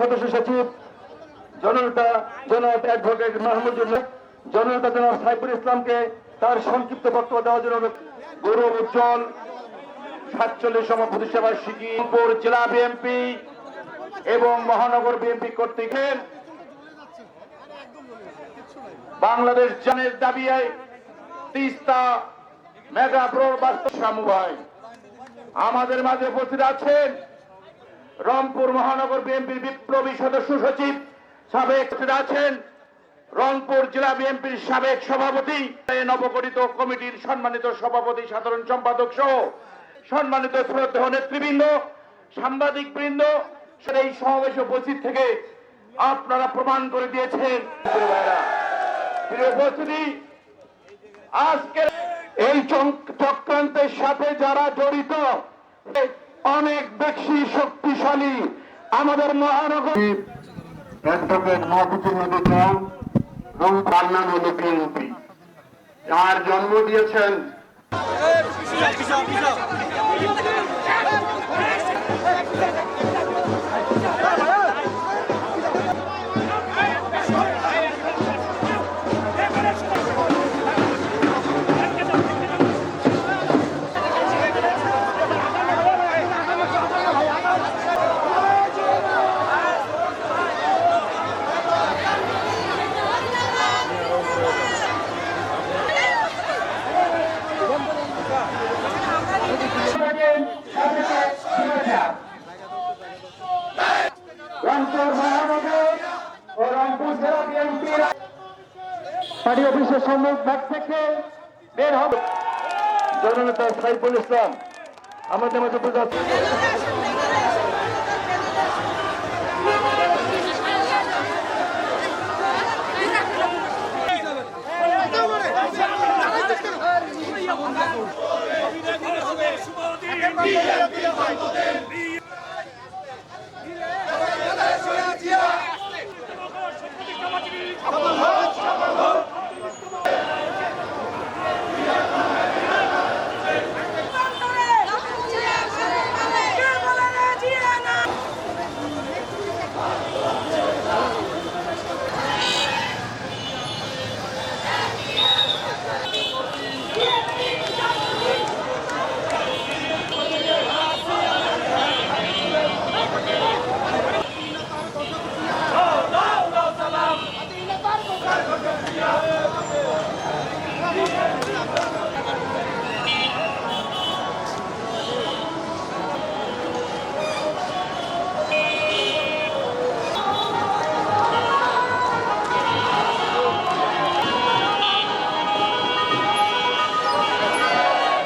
সদস্য সচিব জননেতা জনাব অ্যাডভোকেট মাহমুদুল্লাহ, জননেতা জনাব সাইফুল ইসলামকে তার সংক্ষিপ্ত বক্তব্য দেওয়ার জন্য গৌরব উজ্জ্বল 47 প্রতিষ্ঠা বার্ষিকী জেলা বিএনপি এবং মহানগর বিএনপি কর্তৃক বাংলাদেশ জানের দাবি তিস্তা মেগা ব্রড বাস্তব ভাই আমাদের মাঝে উপস্থিত আছেন রংপুর মহানগর বিএনপির বিপ্লবী সদস্য সচিব সাবেক আছেন রংপুর জেলা বিএনপির সাবেক সভাপতি, নবগঠিত কমিটির সম্মানিত সভাপতি, সাধারণ সম্পাদক সহ সম্মানিত শ্রদ্ধেয় নেতৃবৃন্দ, সাংবাদিক বৃন্দ, এই সমাবেশে উপস্থিত থেকে আপনারা প্রমাণ করে দিয়েছেন উপস্থিতি আজকে এই চক্রান্তের সাথে যারা জড়িত অনেক বেশি শক্তিশালী আমাদের মহানগর অ্যাডভোকেট মাহবুবুর খান এবং বাংলাদেশ বিএনপি যার জন্ম দিয়েছেন পার্টি অফিসের সম্মুখ থেকে বের হবে জননেতা সাইফুল ইসলাম আমাদের মাঝে